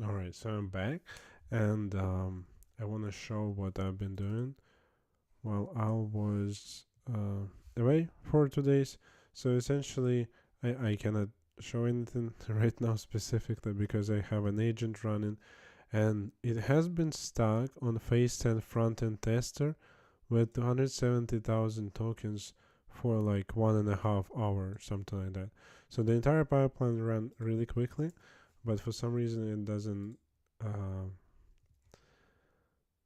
All right, so I'm back, and I want to show what I've been doing while I was away for 2 days. So essentially, I cannot show anything right now specifically because I have an agent running, and it has been stuck on phase 10 front end tester with 270,000 tokens for like 1.5 hours, something like that. So the entire pipeline ran really quickly, but for some reason it doesn't. Uh,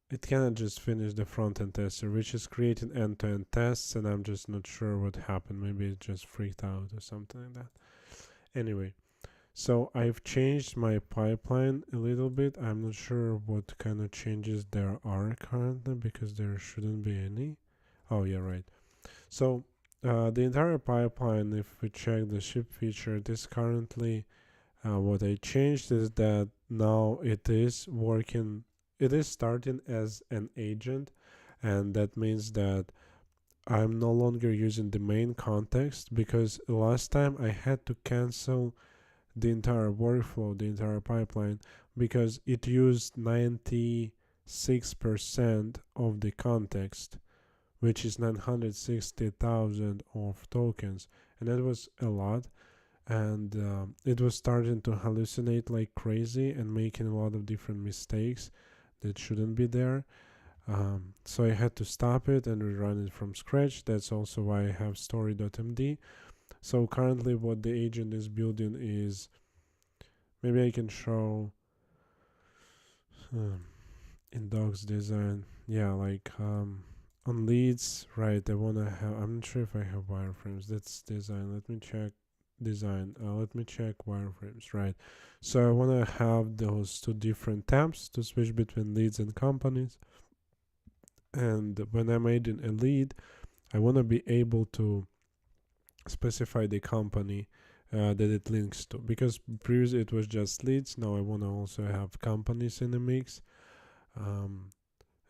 it cannot just finish the front end tester, which is creating end to end tests, and I'm just not sure what happened. Maybe it just freaked out or something like that. Anyway, so I've changed my pipeline a little bit. I'm not sure what kind of changes there are currently because there shouldn't be any. Oh, yeah, right. So the entire pipeline, if we check the ship feature, it is currently what I changed is that now it is working, it is starting as an agent, and that means that I'm no longer using the main context because last time I had to cancel the entire workflow, the entire pipeline, because it used 96% of the context, which is 960,000 of tokens, and that was a lot. And it was starting to hallucinate like crazy and making a lot of different mistakes that shouldn't be there. So I had to stop it and rerun it from scratch. That's also why I have story.md. So currently, what the agent is building is, maybe I can show um, in docs design. Yeah, like on leads, right? I wanna have. I'm not sure if I have wireframes. That's design. Let me check design. Let me check wireframes. Right. So I wanna have those two different tabs to switch between leads and companies. And when I'm adding a lead, I wanna be able to specify the company that it links to, because previously it was just leads. Now I want to also have companies in the mix. um,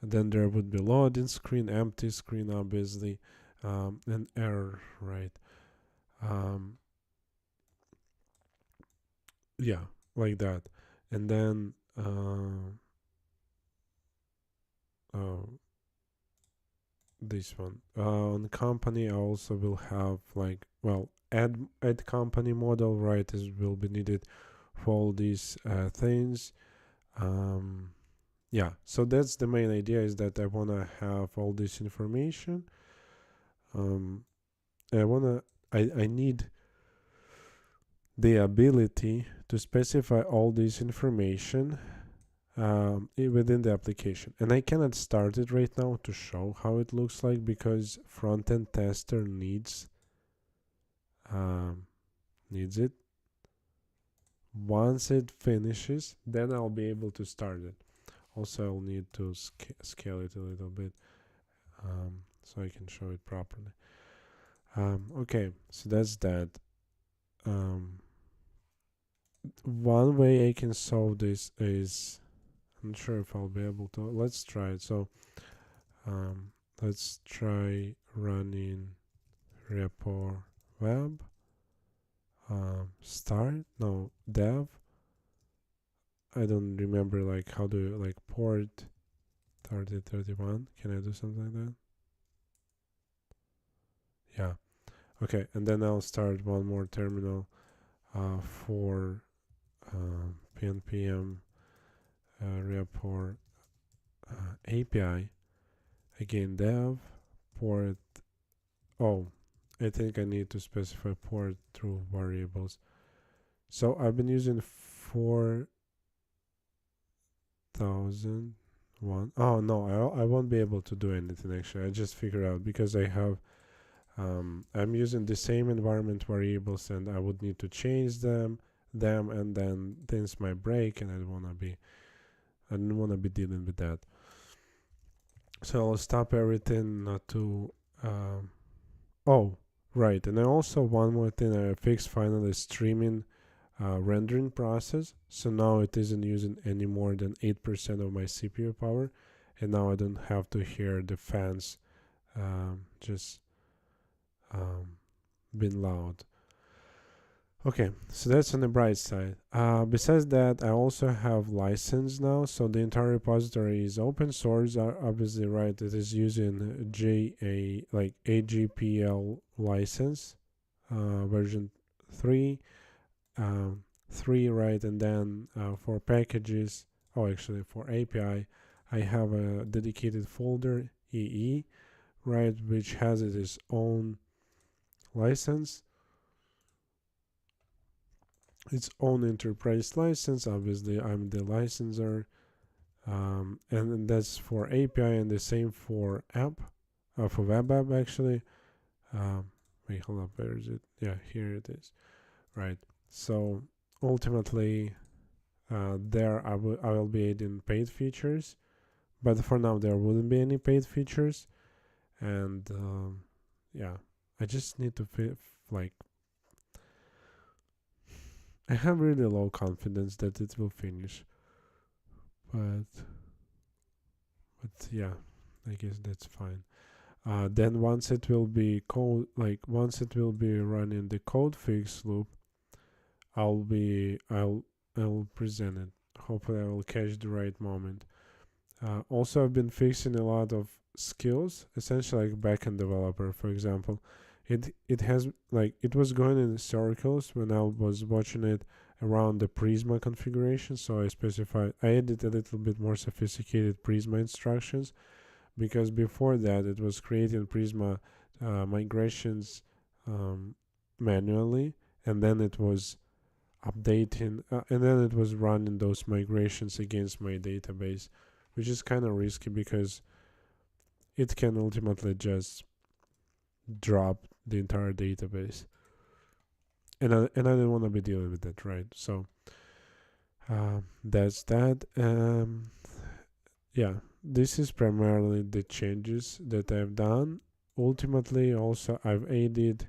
and then there would be loading screen, empty screen, obviously, and error, right? um, yeah, like that. And then uh, this one on company I also will have, like, well, add company model, right, is will be needed for all these things. um yeah, so that's the main idea, is that I want to have all this information. um I want to, I need the ability to specify all this information within the application, and I cannot start it right now to show how it looks like because front-end tester um, needs it. Once it finishes, then I'll be able to start it. Also, I'll need to scale it a little bit so I can show it properly. Okay, so that's that. Um, one way I can solve this is, I'm not sure if I'll be able to. Let's try it. So um, let's try running repo web start, no, dev. I don't remember, like, how do you, like, port 3031. Can I do something like that? Yeah. Okay, and then I'll start one more terminal for PNPM repo API. Again, dev port. Oh, I think I need to specify port through variables. So I've been using 4001. Oh no, I won't be able to do anything actually. I just figured out because I have I'm using the same environment variables, and I would need to change them, and then things might break, and I don't wanna be dealing with that. So I'll stop everything not to. Um, oh, right, and I also, one more thing I fixed finally, streaming rendering process. So now it isn't using any more than 8% of my CPU power, and now I don't have to hear the fans just being loud. Okay, so that's on the bright side. Besides that, I also have license now, so the entire repository is open source. Obviously, right? It is using JA like AGPL license, version 3, um, 3, right? And then for packages, oh, actually for API, I have a dedicated folder EE, right, which has its own license, its own enterprise license. Obviously, I'm the licensor, and that's for API, and the same for app, for web app actually. Um, Wait, hold up, where is it? Yeah, here it is. Right. So ultimately, there I will be adding paid features, but for now there wouldn't be any paid features, and yeah, I just need to like I have really low confidence that it will finish, but yeah, I guess that's fine. Then once it will be once it will be running the code fix loop, I'll be I'll present it. Hopefully, I will catch the right moment. Also, I've been fixing a lot of skills, essentially like backend developer, for example. It has like it was going in circles when I was watching it around the Prisma configuration. So I added a little bit more sophisticated Prisma instructions, because before that it was creating Prisma migrations manually, and then it was updating, and then it was running those migrations against my database, which is kind of risky because it can ultimately just drop the entire database, and I don't want to be dealing with that, right? So that's that. Yeah, this is primarily the changes that I've done. Ultimately, also I've added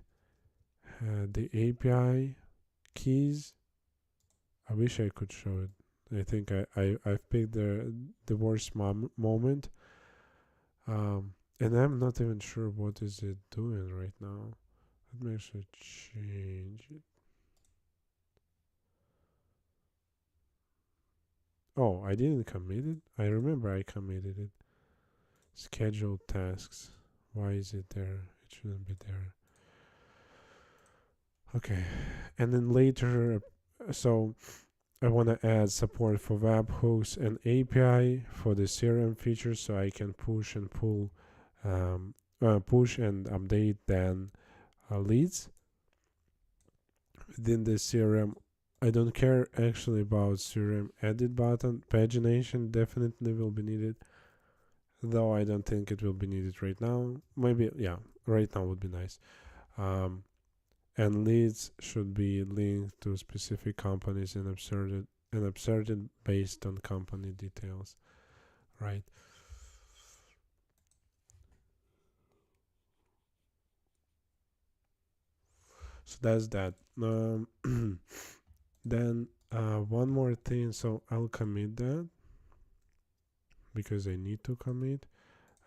the API keys. I wish I could show it. I think I've picked the worst moment, and I'm not even sure what is it doing right now. Let me actually change it. Oh, I didn't commit it. I remember I committed it. Scheduled tasks. Why is it there? It shouldn't be there. Okay, and then later, so I want to add support for webhooks and API for the CRM features, so I can push and update then leads within the CRM. I don't care actually about CRM edit button. Pagination definitely will be needed, though I don't think it will be needed right now. Maybe, yeah, right now would be nice. Um, and leads should be linked to specific companies and absurded based on company details, right? So that's that. Then one more thing. So I'll commit that because I need to commit.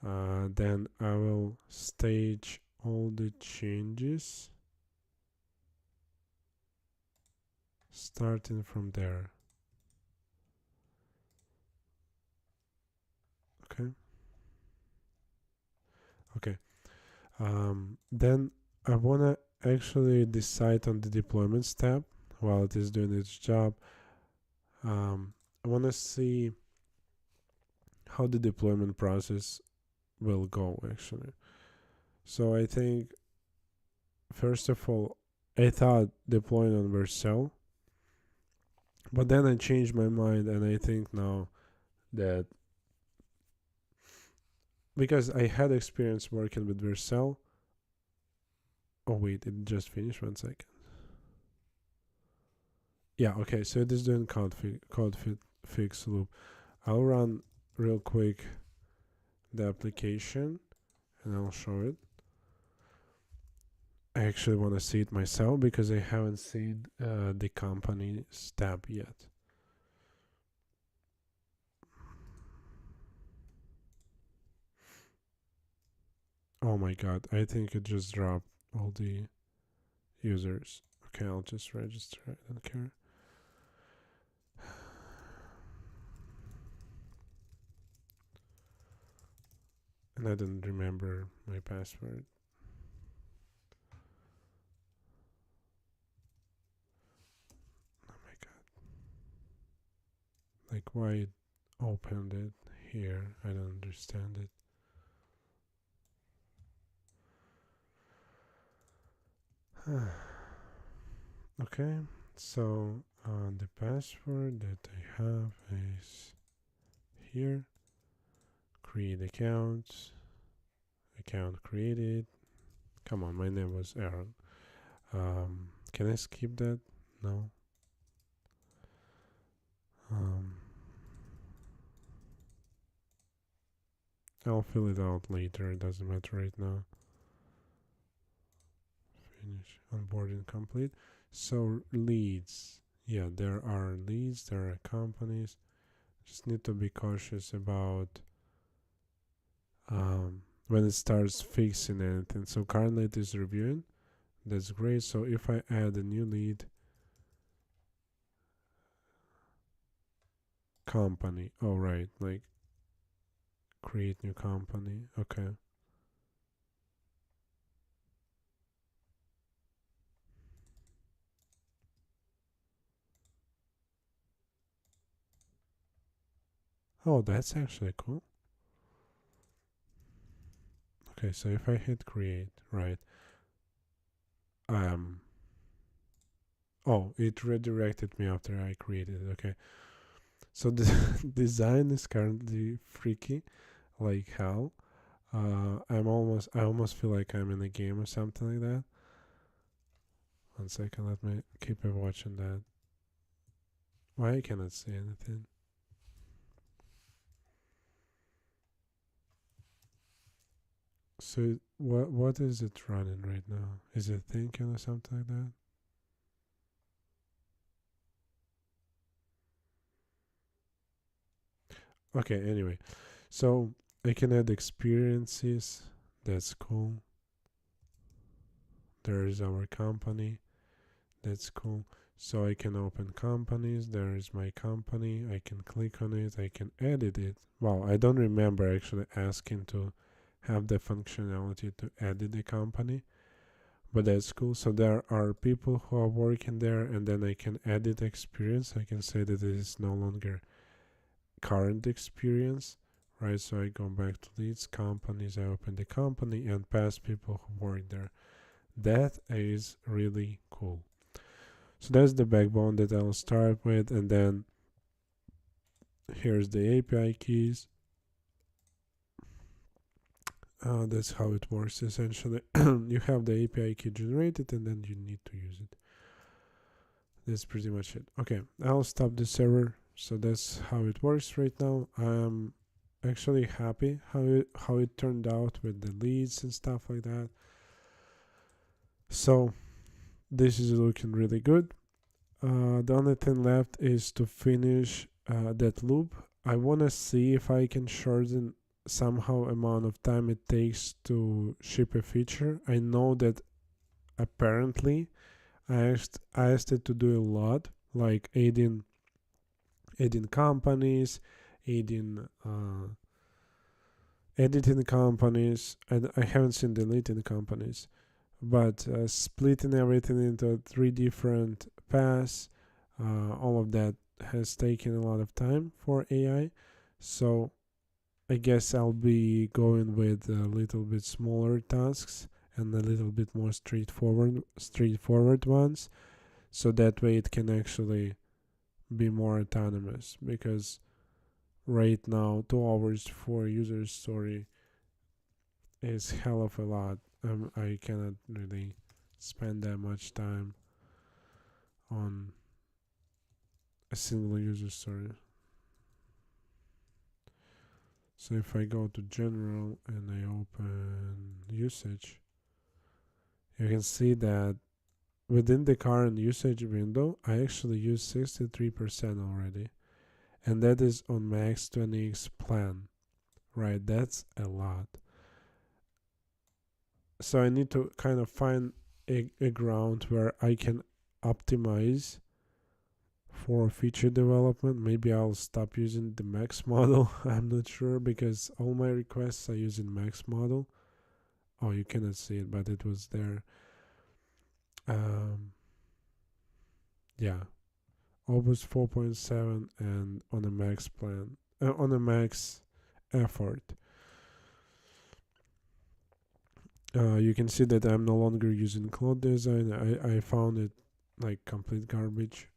Then I will stage all the changes starting from there. Okay. Okay. Then I wanna actually decide on the deployments tab while it is doing its job. I wanna see how the deployment process will go actually. So I think first of all, I thought deploying on Vercel, but then I changed my mind and I think now that because I had experience working with Vercel. Oh wait, it just finished. 1 second. Yeah, okay. So it is doing fix loop. I'll run real quick the application and I'll show it. I actually want to see it myself because I haven't seen the company tab yet. Oh my god, I think it just dropped all the users. Okay, I'll just register. I don't care. And I don't remember my password. Oh my god. Like, why it opened it here? I don't understand it. Okay, so the password that I have is here. Create account. Account created. Come on, my name was Aaron. Can I skip that? No. Um, I'll fill it out later. It doesn't matter right now. Finish onboarding complete. So leads. Yeah, there are leads. There are companies. Just need to be cautious about when it starts fixing anything. So currently it is reviewing. That's great. So if I add a new lead, company. Oh right, like create new company. Okay. Oh, that's actually cool. Okay, so if I hit create, right? Um. Oh, it redirected me after I created it. Okay. So the design is currently freaky, like hell. I almost feel like I'm in a game or something like that. 1 second, let me keep watching that. Why I cannot see anything? So what is it running right now? Is it thinking or something like that? Okay, anyway. So I can add experiences. That's cool. There is our company. That's cool. So I can open companies. There is my company. I can click on it. I can edit it. Well, I don't remember actually asking to have the functionality to edit the company, but that's cool. So there are people who are working there, and then I can edit experience. I can say that it is no longer current experience, right? So I go back to leads, companies. I open the company and past people who work there. That is really cool. So that's the backbone that I'll start with, and then here's the API keys. That's how it works essentially. You have the API key generated, and then you need to use it. That's pretty much it. Okay, I'll stop the server. So that's how it works right now. I'm actually happy how it turned out with the leads and stuff like that. So this is looking really good. The only thing left is to finish that loop. I want to see if I can shorten somehow amount of time it takes to ship a feature. I know that apparently I asked it to do a lot, like adding companies, adding editing companies, and I haven't seen deleting companies, but splitting everything into 3 different paths, all of that has taken a lot of time for AI. So I guess I'll be going with a little bit smaller tasks and a little bit more straightforward ones, so that way it can actually be more autonomous. Because right now, 2 hours for user story is hell of a lot. I cannot really spend that much time on a single user story. So if I go to general and I open usage, you can see that within the current usage window, I actually use 63% already. And that is on max 20x plan, right? That's a lot. So I need to kind of find a ground where I can optimize for feature development. Maybe I'll stop using the max model. I'm not sure, because all my requests are using max model. Oh, you cannot see it, but it was there. Yeah, almost 4.7 and on a max plan, on a max effort. You can see that I'm no longer using Cloud Design. I found it like complete garbage.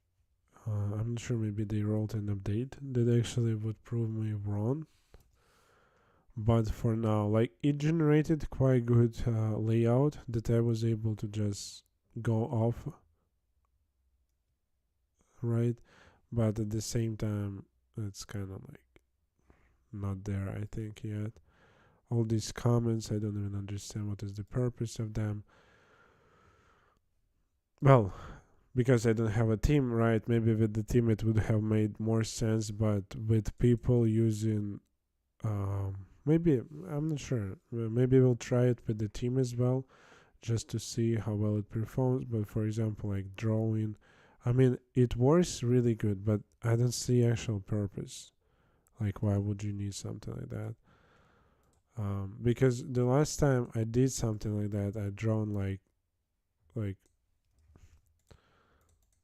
I'm not sure, maybe they wrote an update that actually would prove me wrong. But for now, like, it generated quite good layout that I was able to just go off, right? But at the same time, it's kind of like not there, I think, yet. All these comments, I don't even understand what is the purpose of them. Well, because I don't have a team, right? Maybe with the team it would have made more sense, but with people using, maybe, I'm not sure. Maybe we'll try it with the team as well, just to see how well it performs. But for example, like drawing, I mean, it works really good, but I don't see actual purpose. Like, why would you need something like that? Because the last time I did something like that, I drawn like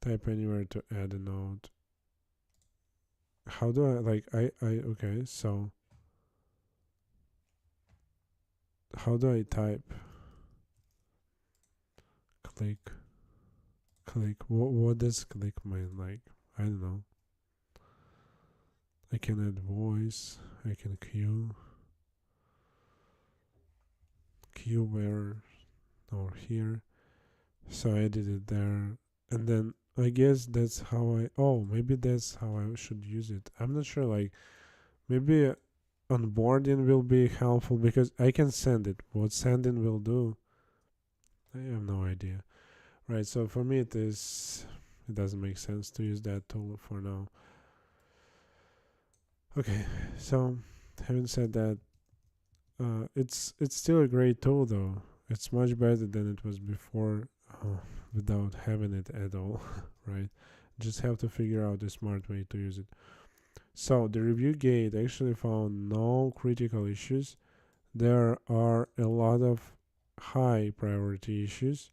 type anywhere to add a node. How do I, like, I okay, so how do I type? Click, what does click mean? Like, I don't know. I can add voice, I can queue where, or here. So I did it there, and then I guess that's how maybe that's how I should use it. I'm not sure, like, maybe onboarding will be helpful, because I can send it. What sending will do, I have no idea. Right, so for me it doesn't make sense to use that tool for now. Okay, so having said that, it's still a great tool though. It's much better than it was before, without having it at all, right? Just have to figure out a smart way to use it. So the review gate actually found no critical issues. There are a lot of high priority issues.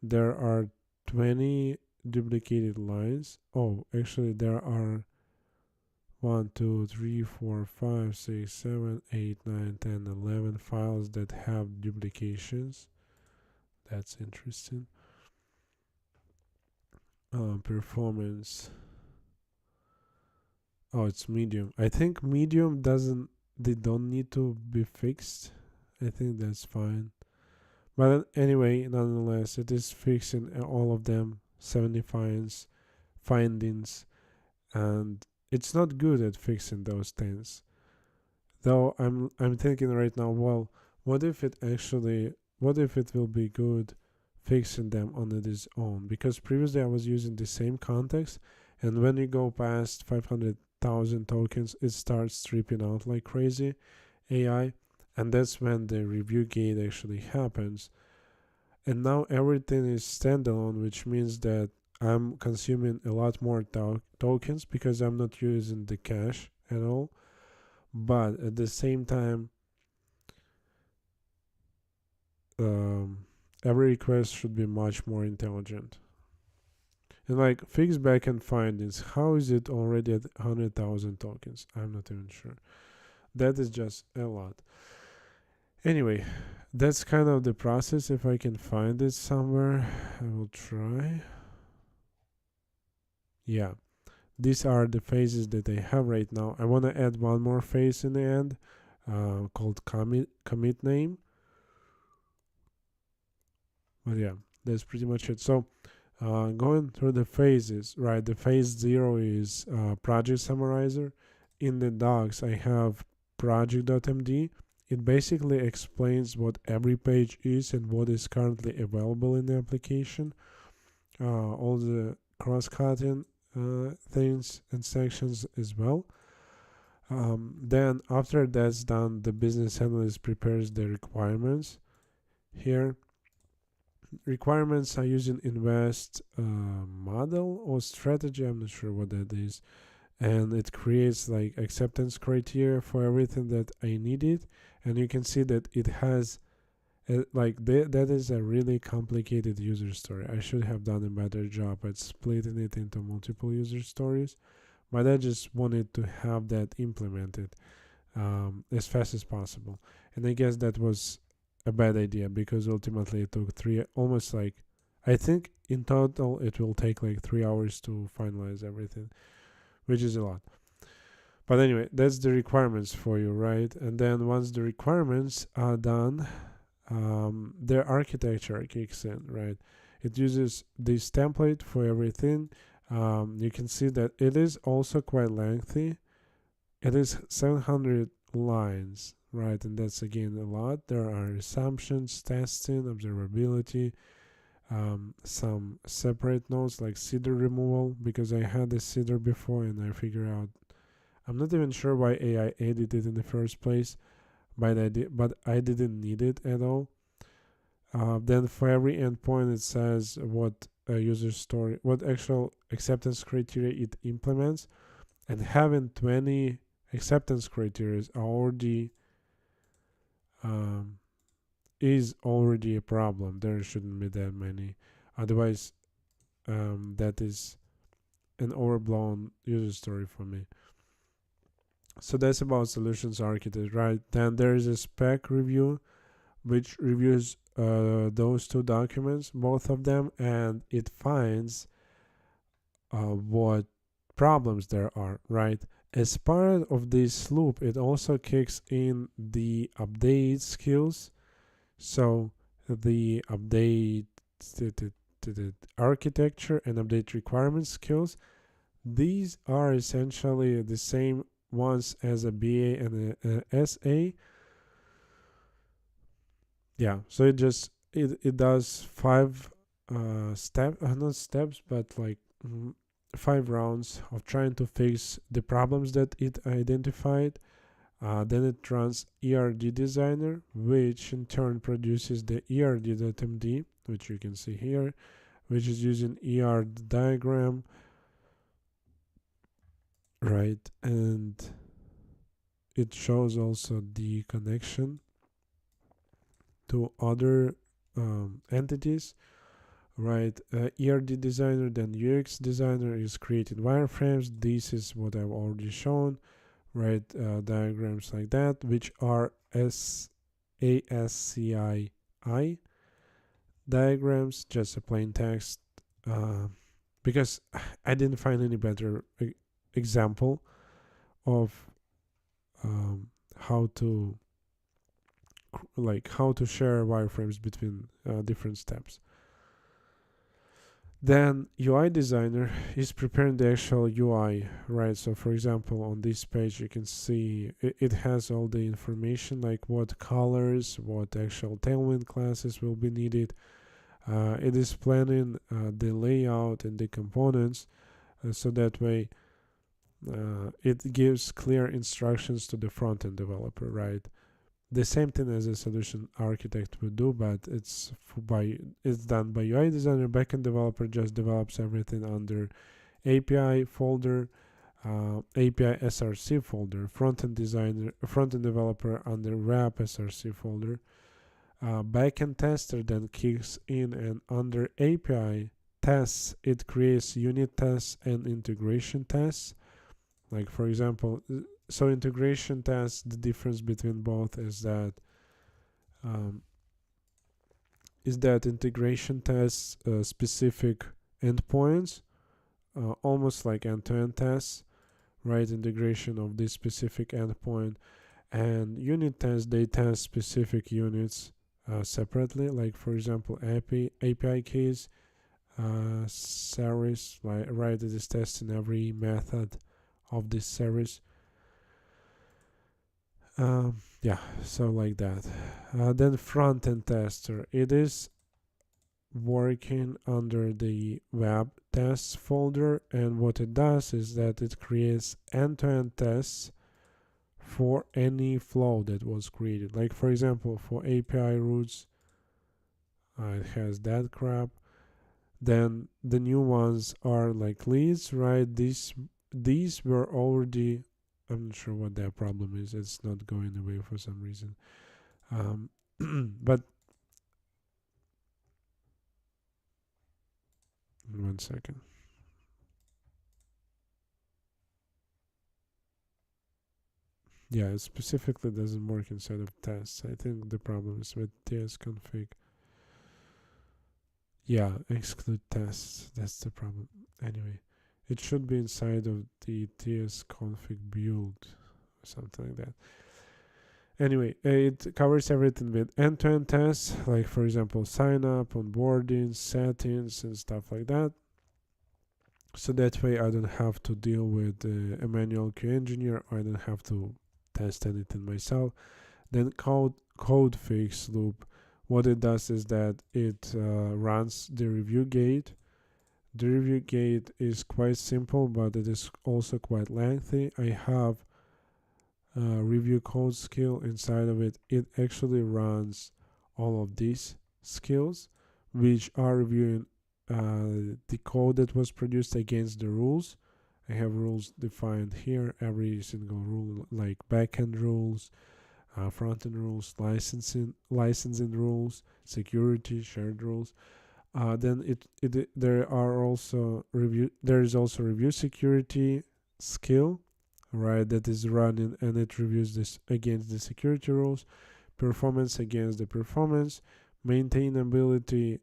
There are 20 duplicated lines. Oh, actually, there are 1, 2, 3, 4, 5, 6, 7, 8, 9, 10, 11 files that have duplications. That's interesting. Performance. Oh, it's medium. I think medium they don't need to be fixed. I think that's fine. But anyway, nonetheless, it is fixing all of them, 70 findings, and it's not good at fixing those things. Though I'm thinking right now, well, what if it will be good fixing them on its own? Because previously I was using the same context, and when you go past 500,000 tokens, it starts stripping out like crazy AI, and that's when the review gate actually happens. And now everything is standalone, which means that I'm consuming a lot more tokens because I'm not using the cache at all. But at the same time, every request should be much more intelligent. And like, fixed backend findings, how is it already at 100,000 tokens? I'm not even sure. That is just a lot. Anyway, that's kind of the process. If I can find it somewhere, I will try. Yeah, these are the phases that I have right now. I want to add one more phase in the end, called commit name. But yeah, that's pretty much it. So going through the phases, right? The phase 0 is project summarizer. In the docs, I have project.md. It basically explains what every page is and what is currently available in the application. All the cross-cutting things and sections as well. Then after that's done, the business analyst prepares the requirements here. requirements are using invest model or strategy. I'm not sure what that is, and it creates like acceptance criteria for everything that I needed. And you can see that it has that is a really complicated user story. I should have done a better job at splitting it into multiple user stories, but I just wanted to have that implemented as fast as possible. And I guess that was a bad idea because ultimately it took almost like, I think in total it will take like 3 hours to finalize everything, which is a lot. But anyway, that's the requirements for you, right? And then once the requirements are done, their architecture kicks in, right? It uses this template for everything. You can see that it is also quite lengthy. It is 700 lines, right? And that's again a lot. There are assumptions, testing, observability, some separate nodes like seeder removal, because I had a seeder before and I figured out, I'm not even sure why AI added it in the first place, but I didn't need it at all. Then for every endpoint it says what user story, what actual acceptance criteria it implements, and having 20 acceptance criteria is already a problem. There shouldn't be that many. Otherwise, that is an overblown user story for me. So that's about solutions architect, right? Then there is a spec review, which reviews those two documents, both of them, and it finds what problems there are, right? As part of this loop, it also kicks in the update skills. So the update the architecture and update requirement skills, these are essentially the same ones as a BA and a SA. Yeah, so it does five not steps, but like 5 rounds of trying to fix the problems that it identified. Then it runs ERD designer, which in turn produces the ERD.md, which you can see here, which is using ERD diagram, right? And it shows also the connection to other entities, right? ERD designer, then UX designer is creating wireframes. This is what I've already shown, right? Diagrams like that, which are ASCII diagrams, just a plain text, because I didn't find any better example of how to share wireframes between different steps. Then UI designer is preparing the actual UI, right? So for example, on this page you can see it has all the information, like what colors, what actual Tailwind classes will be needed. It is planning the layout and the components, so that way it gives clear instructions to the front-end developer, right? The same thing as a solution architect would do, but it's done by UI designer. Backend developer just develops everything under API folder, API SRC folder. Front-end developer under wrap SRC folder. Backend tester then kicks in, and under API tests it creates unit tests and integration tests. Like for example, so integration tests, the difference between both is that integration tests specific endpoints, almost like end-to-end tests, right? Integration of this specific endpoint. And unit tests, they test specific units separately, like for example API keys, service, right? It is testing every method of this service. Yeah, so like that. Then front-end tester, it is working under the web tests folder, and what it does is that it creates end-to-end tests for any flow that was created. Like for example, for API routes, it has that crap. Then the new ones are like leads, right? These were already. I'm not sure what their problem is. It's not going away for some reason. Um, but 1 second. Yeah, it specifically doesn't work inside of tests. I think the problem is with tsconfig. Yeah, exclude tests. That's the problem. Anyway, it should be inside of the tsconfig build or something like that. Anyway, it covers everything with end-to-end tests, like for example, sign up, onboarding, settings, and stuff like that. So that way I don't have to deal with a manual QA engineer, or I don't have to test anything myself. Then code fix loop, what it does is that it runs the review gate. The review gate is quite simple, but it is also quite lengthy. I have review code skill inside of it. It actually runs all of these skills, which are reviewing the code that was produced against the rules. I have rules defined here, every single rule, like backend rules, front-end rules, licensing rules, security, shared rules. Then there is also review security skill, right? That is running and it reviews this against the security rules, performance against the performance, maintainability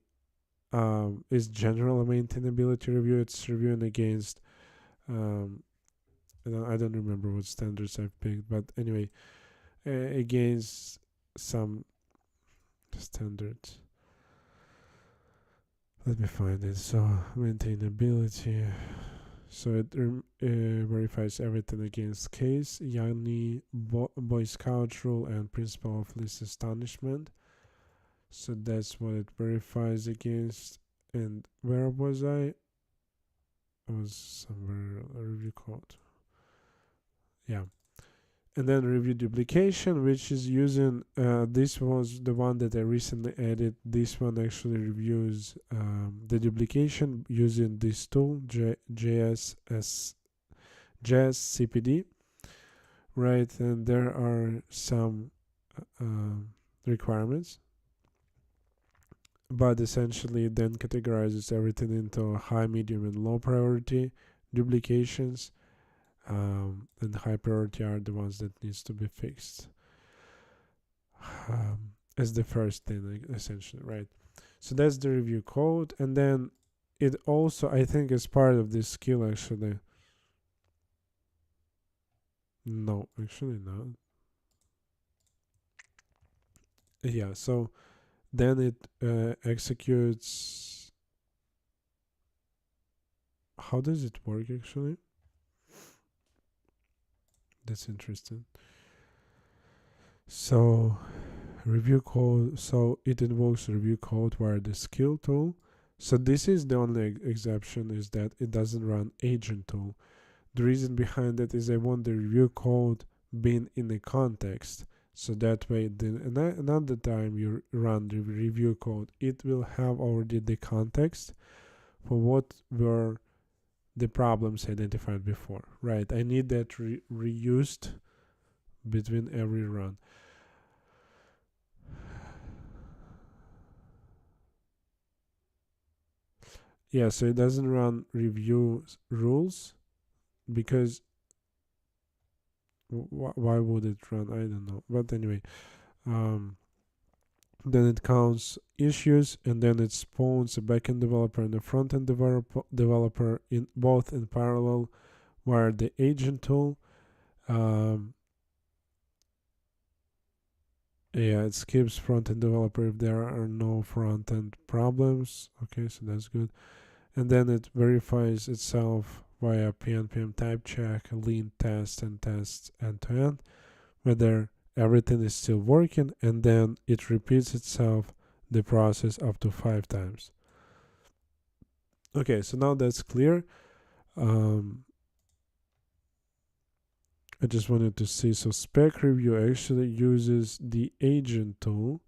is general maintainability review. It's reviewing against um, I don't remember what standards I've picked, but anyway, against some standards. Let me find it. So maintainability. So it verifies everything against case, Yanni, Boy Scout rule, and principle of least astonishment. So that's what it verifies against. And where was I? I was somewhere a review code. Yeah. And then review duplication, which is using this was the one that I recently added. This one actually reviews the duplication using this tool, JS CPD, right? And there are some requirements, but essentially it then categorizes everything into high, medium, and low priority duplications. And high priority are the ones that needs to be fixed as the first thing, essentially, right? So that's the review code. And then it also, I think, is part of this skill, actually. No, actually not. Yeah, so then it executes. How does it work, actually? That's interesting. So review code, so it invokes review code via the skill tool. So this is the only exception, is that it doesn't run agent tool. The reason behind that is I want the review code being in a context, so that way another time you run the review code, it will have already the context for what were the problems identified before, right? I need that reused between every run. Yeah, so it doesn't run review rules because why would it run? I don't know. But anyway, um, then it counts issues, and then it spawns a backend developer and a front-end developer in both in parallel via the agent tool. Yeah, it skips front-end developer if there are no front-end problems. Okay, so that's good. And then it verifies itself via PNPM type check, lean test, and tests end-to-end, whether everything is still working, and then it repeats itself the process up to 5 times. Okay, so now that's clear. I just wanted to see, so spec review actually uses the agent tool,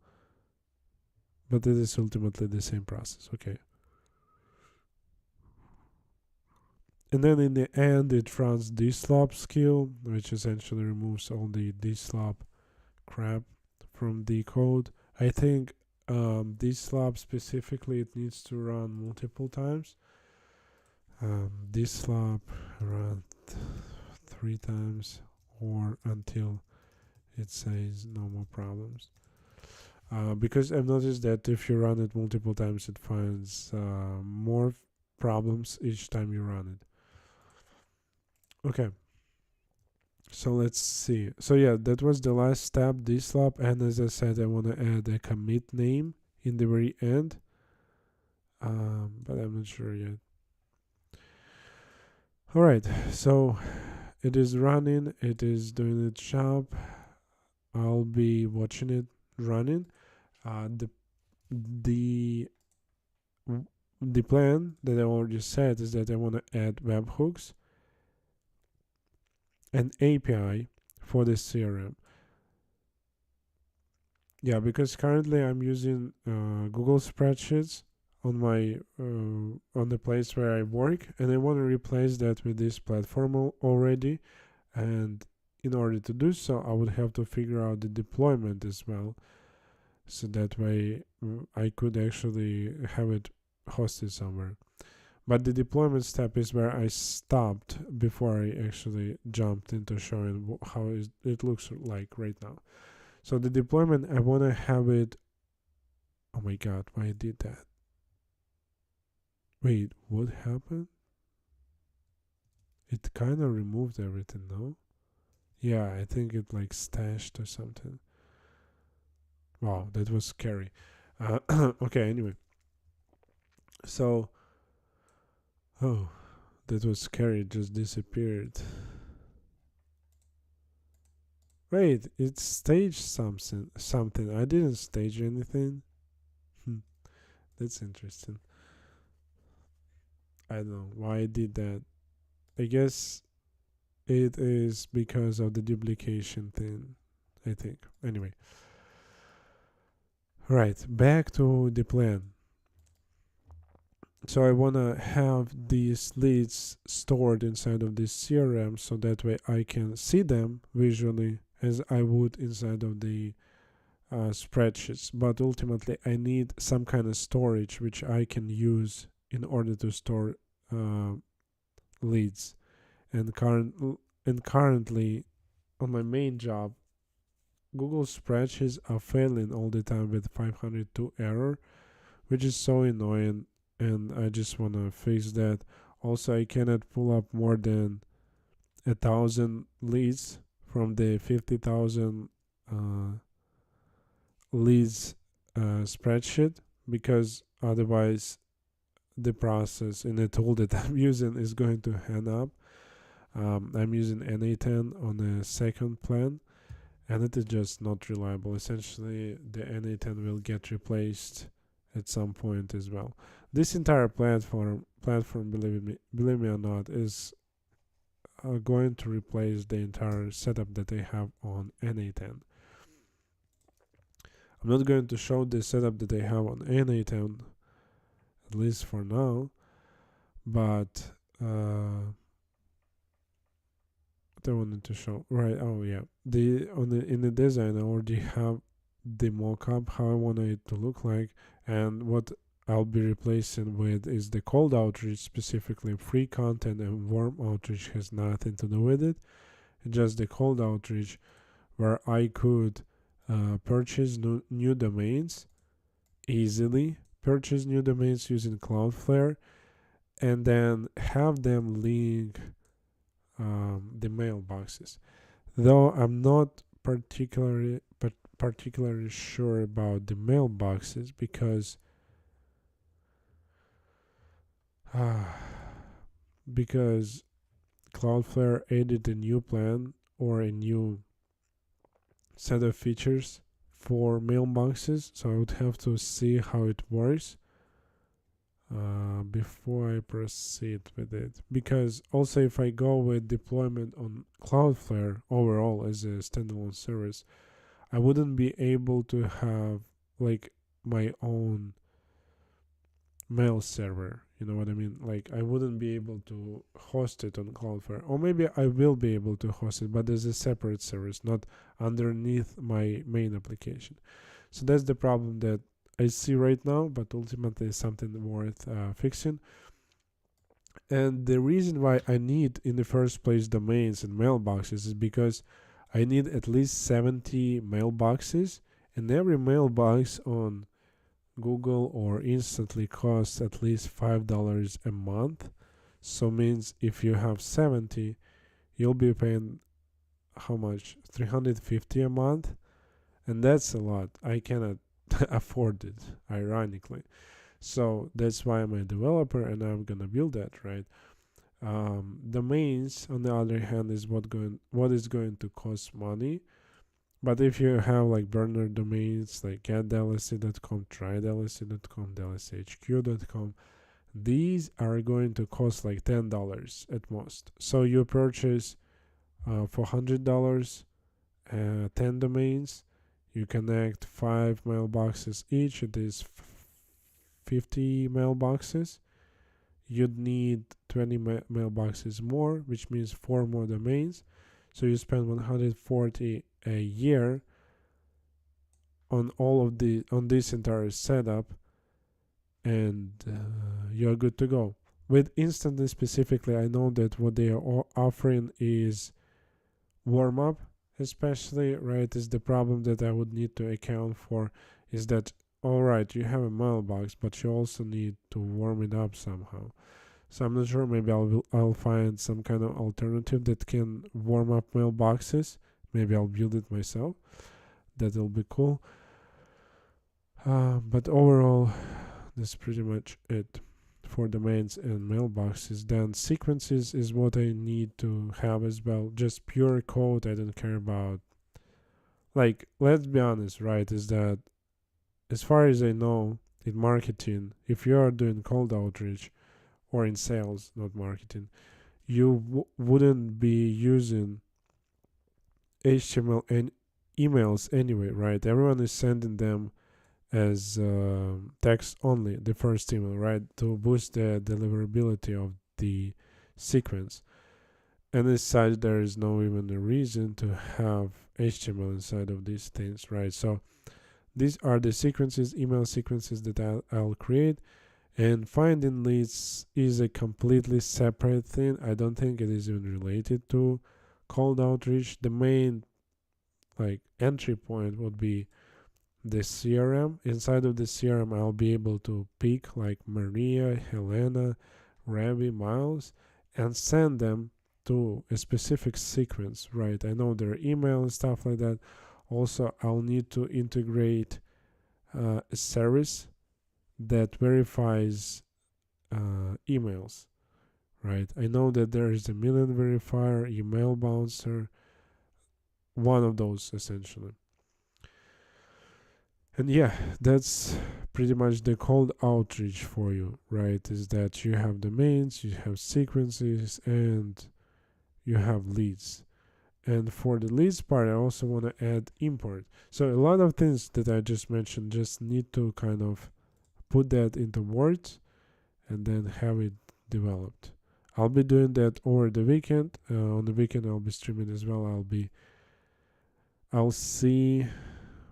but it is ultimately the same process. Okay. And then in the end, it runs dslop skill, which essentially removes all the dslop crap from the code. I think dslop specifically, it needs to run multiple times. Dslop run 3 times or until it says no more problems. Because I've noticed that if you run it multiple times, it finds more problems each time you run it. Okay. So let's see. So yeah, that was the last step, dslop, and as I said, I want to add a commit name in the very end. But I'm not sure yet. Alright, so it is running, it is doing its job. I'll be watching it running. The the the plan that I already said is that I want to add webhooks and API for the CRM. Yeah, because currently I'm using Google Spreadsheets on my on the place where I work, and I want to replace that with this platform already. And in order to do so, I would have to figure out the deployment as well, so that way I could actually have it hosted somewhere. But the deployment step is where I stopped before I actually jumped into showing how it looks like right now. So the deployment, I want to have it. Oh my god, why I did that? Wait, what happened? It kind of removed everything, no? Yeah, I think it like stashed or something. Wow, that was scary. Okay, anyway. So, oh, that was scary. It just disappeared. Wait, it staged something. I didn't stage anything. That's interesting. I don't know why I did that. I guess it is because of the duplication thing, I think. Anyway. Right, back to the plan. So I want to have these leads stored inside of this CRM, so that way I can see them visually as I would inside of the spreadsheets. But ultimately, I need some kind of storage which I can use in order to store uh, leads. And currently, on my main job, Google Spreadsheets are failing all the time with 502 error, which is so annoying, and I just want to fix that. Also, I cannot pull up more than 1,000 leads from the 50,000 leads spreadsheet, because otherwise the process in the tool that I'm using is going to hang up. I'm using NA10 on a second plan, and it is just not reliable. Essentially, the NA10 will get replaced at some point as well. This entire platform, believe me or not, is going to replace the entire setup that I have on NA10. I'm not going to show the setup that I have on NA10, at least for now, but what I wanted to show, right? Oh yeah, in the design I already have the mockup how I want it to look like, and what I'll be replacing with is the cold outreach, specifically free content, and warm outreach has nothing to do with it. It's just the cold outreach where I could purchase new domains easily, purchase new domains using Cloudflare, and then have them link the mailboxes. Though I'm not particularly sure about the mailboxes, because because Cloudflare added a new plan or a new set of features for mailboxes, so I would have to see how it works before I proceed with it. Because also, if I go with deployment on Cloudflare overall as a standalone service, I wouldn't be able to have like my own mail server. You know what I mean? Like I wouldn't be able to host it on Cloudflare, or maybe I will be able to host it, but there's a separate service, not underneath my main application. So that's the problem that I see right now, but ultimately it's something worth fixing. And the reason why I need in the first place domains and mailboxes is because I need at least 70 mailboxes, and every mailbox on Google or Instantly costs at least $5 a month. So means if you have 70, you'll be paying how much? 350 a month, and that's a lot. I cannot afford it, ironically. So that's why I'm a developer and I'm gonna build that, right? Domains, on the other hand, is what is going to cost money. But if you have like burner domains like getDLSC.com, trydlsc.com, dlshq.com, these are going to cost like $10 at most. So you purchase for $100 10 domains. You connect 5 mailboxes each. It is 50 mailboxes. You'd need 20 mailboxes more, which means 4 more domains. So you spend 140 a year on this entire setup, and you're good to go. With Instantly specifically, I know that what they are offering is warm up, especially, right? Is the problem that I would need to account for is that, all right, you have a mailbox, but you also need to warm it up somehow. So I'm not sure. Maybe I'll find some kind of alternative that can warm up mailboxes. Maybe I'll build it myself. That'll be cool. But overall, that's pretty much it for domains and mailboxes. Then sequences is what I need to have as well. Just pure code. I don't care about. Like, let's be honest, right? Is that as far as I know, in marketing, if you are doing cold outreach or in sales, not marketing, you wouldn't be using HTML and emails anyway, right? Everyone is sending them as text only, the first email, right? To boost the deliverability of the sequence. And as such, there is no even a reason to have HTML inside of these things, right? So these are the sequences, email sequences that I'll create. And finding leads is a completely separate thing. I don't think it is even related to cold outreach. The main like entry point would be the CRM. Inside of the CRM, I'll be able to pick like Maria, Helena, Ravi, Miles, and send them to a specific sequence, right? I know their email and stuff like that. Also, I'll need to integrate a service that verifies emails, right? I know that there is a Million Verifier, Email Bouncer, one of those essentially. And yeah, that's pretty much the cold outreach for you, right? Is that you have domains, you have sequences, and you have leads. And for the leads part, I also want to add import. So a lot of things that I just mentioned just need to kind of put that into words and then have it developed. I'll be doing that over the weekend. On the weekend, I'll be streaming as well. I'll see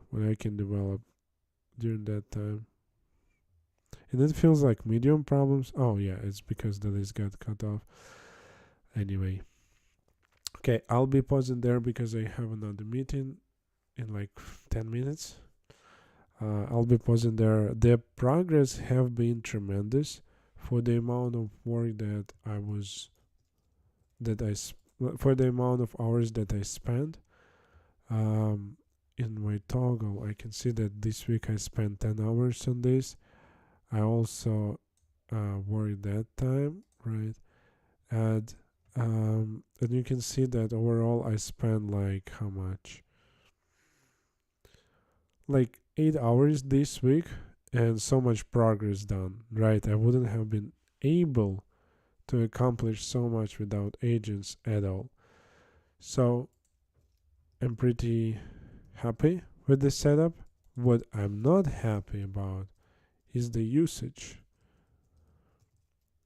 what I can develop during that time. And it feels like medium problems. Oh yeah, it's because the list got cut off. Anyway. Okay, I'll be pausing there because I have another meeting in like 10 minutes. I'll be pausing there. The progress have been tremendous for the amount of work for the amount of hours that I spent. In my toggle, I can see that this week I spent 10 hours on this. I also worked that time, right? And you can see that overall I spent like how much? Like 8 hours this week, and so much progress done, right? I wouldn't have been able to accomplish so much without agents at all. So I'm pretty happy with this setup, What I'm not happy about is the usage.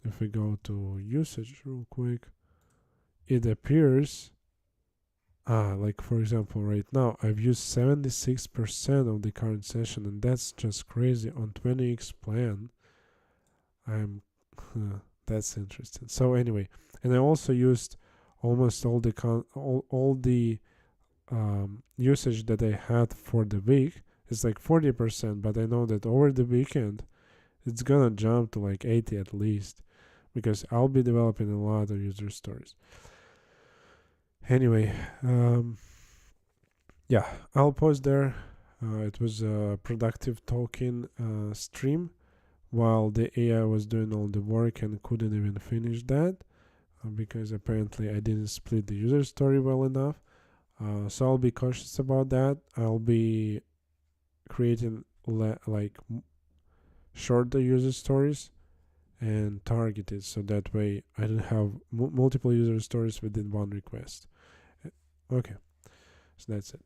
If we go to usage real quick, it appears like for example right now I've used 76% of the current session, and that's just crazy. On 20x plan I'm that's interesting. So anyway, and I also used almost all the all the usage that I had for the week. It's like 40%, but I know that over the weekend it's gonna jump to like 80 at least, because I'll be developing a lot of user stories. Anyway, yeah, I'll pause there. It was a productive talking stream while the AI was doing all the work and couldn't even finish that because apparently I didn't split the user story well enough. So I'll be cautious about that. I'll be creating shorter user stories and targeted, so that way I don't have multiple user stories within one request. Okay, so that's it.